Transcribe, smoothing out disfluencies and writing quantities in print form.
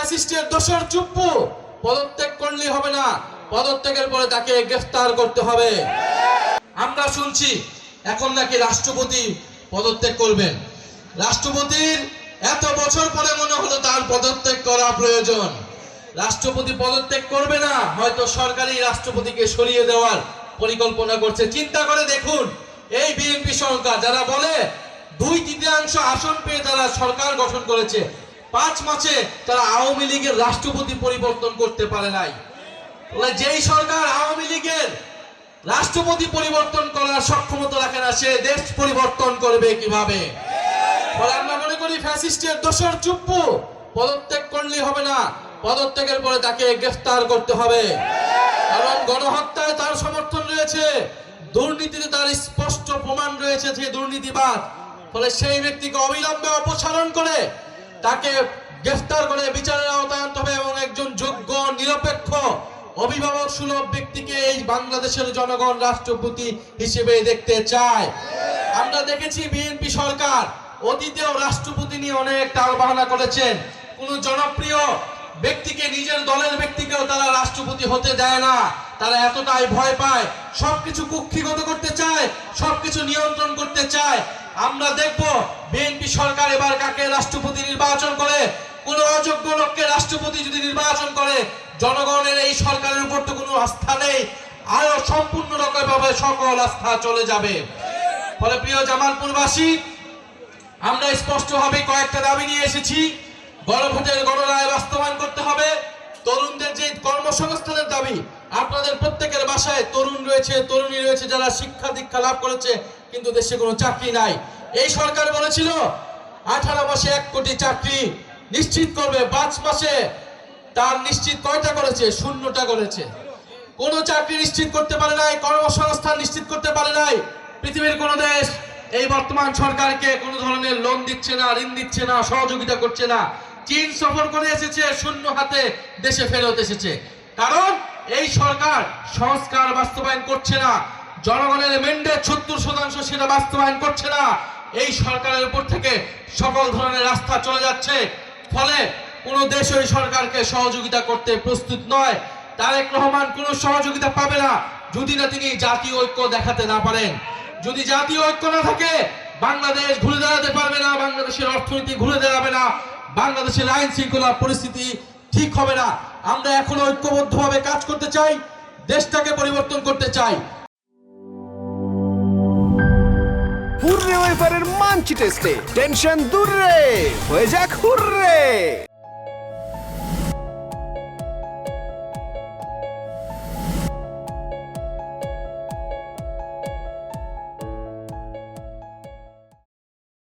ফ্যাসিস্টের দোসর চুপ্পু পদত্যাগ করলেই হবে না, পদত্যাগের পরে তাকে গ্রেফতার করতে হবে। আমরা শুনছি এখন নাকি রাষ্ট্রপতি পদত্যাগ করবেন। রাষ্ট্রপতির এত বছর পরে মনে হলো তার পদত্যাগ করা প্রয়োজন। রাষ্ট্রপতি পদত্যাগ করবে না, হয়তো সরকারি রাষ্ট্রপতিকে সরিয়ে দেওয়ার পরিকল্পনা করছে। চিন্তা করে দেখুন, এই বিএনপি সরকার যারা বলে 2/3 আসন পেয়ে তারা সরকার গঠন করেছে, 5 মাসে তারা আওয়ামী লীগের রাষ্ট্রপতি পরিবর্তন করতে পারে নাই। যেই সরকার আওয়ামী লীগের রাষ্ট্রপতি পরিবর্তন করার সক্ষমতা রাখে না, সে দেশ পরিবর্তন করবে কিভাবে? ফলে আমরা মনে করি ফ্যাসিস্টের দোসর চুপ্পু পদত্যাগ করলেই হবে না, পদত্যাগের পরে তাকে গ্রেফতার করতে হবে। কারণ গণহত্যায় তার সমর্থন রয়েছে, দুর্নীতিতে তার স্পষ্ট প্রমাণ রয়েছে যে দুর্নীতিবাদ। ফলে সেই ব্যক্তিকে অবিলম্বে অপসারণ করে তাকে গ্রেফতার করে বিচারের আওতায় আনতে হবে এবং একজন যোগ্য নিরপেক্ষ অভিভাবক সুলভ ব্যক্তিকে এই বাংলাদেশের জনগণ রাষ্ট্রপতি হিসেবে দেখতে চায়। আমরা দেখেছি বিএনপি সরকার অতীতেও রাষ্ট্রপতি নিয়ে অনেক টালবাহানা করেছেন। কোন জনপ্রিয় ব্যক্তিকে, নিজের দলের ব্যক্তিকেও তারা রাষ্ট্রপতি হতে দেয় না। তারা এতটাই ভয় পায়, সবকিছু কুক্ষিগত করতে চায়, সবকিছু নিয়ন্ত্রণ করতে চায়। আমরা দেখব বিএনপি সরকার এবার কাকে রাষ্ট্রপতি নির্বাচন করে। কোন অযোগ্য লোককে রাষ্ট্রপতি যদি নির্বাচন করে, জনগণের এই সরকারের উপর তো কোনো আস্থা নেই, আরো সম্পূর্ণ রকমভাবে সকল আস্থা চলে যাবে। ফলে প্রিয় জামালপুরবাসী, আমরা স্পষ্টভাবে কয়েকটা দাবি নিয়ে এসেছি। গণভোটের গণরায় বাস্তবায়ন করতে হবে। তরুণদের যে কর্মসংস্থানের দাবি, আপনাদের প্রত্যেকের বাসায় তরুণ রয়েছে, তরুণী রয়েছে যারা শিক্ষা দীক্ষা লাভ করেছে কিন্তু দেশে কোনো চাকরি নাই। এই সরকার বলেছিল 18 মাসে 1 কোটি চাকরি নিশ্চিত করবে, 5 মাসে তার নিশ্চিত কয়টা করেছে? 0টা করেছে। কোন চাকরি নিশ্চিত করতে পারে নাই, কর্মসংস্থান নিশ্চিত করতে পারে নাই। পৃথিবীর কোন দেশ এই বর্তমান সরকারকে কোন ধরনের লোন দিচ্ছে না, ঋণ দিচ্ছে না, সহযোগিতা করছে না। চীন সফর করে এসেছে, শূন্য হাতে দেশে ফেরত এসেছে। কারণ এই সরকার সংস্কার বাস্তবায়ন করছে না, জনগণের ম্যান্ডেট 70% সেটা বাস্তবায়ন করছে না। এই সরকারের উপর থেকে সকল ধরনের আস্থা চলে যাচ্ছে। ফলে কোন দেশ ওই সরকারকে সহযোগিতা করতে প্রস্তুত নয়। তারেক রহমান কোন সহযোগিতা পাবে না যদি না তিনি জাতীয় ঐক্য দেখাতে না পারেন। যদি জাতীয় ঐক্য না থাকে, বাংলাদেশ ঘুরে দাঁড়াতে পারবে না, বাংলাদেশের অর্থনীতি ঘুরে দাঁড়াবে না, বাংলাদেশের আইন শৃঙ্খলা পরিস্থিতি ঠিক হবে না। আমরা এখন ঐক্যবদ্ধভাবে কাজ করতে চাই, দেশটাকে পরিবর্তন করতে চাই। হুররে ওয়েফারের মানচি টেস্টে টেনশন দূর রে, হয়ে যাক হুররে।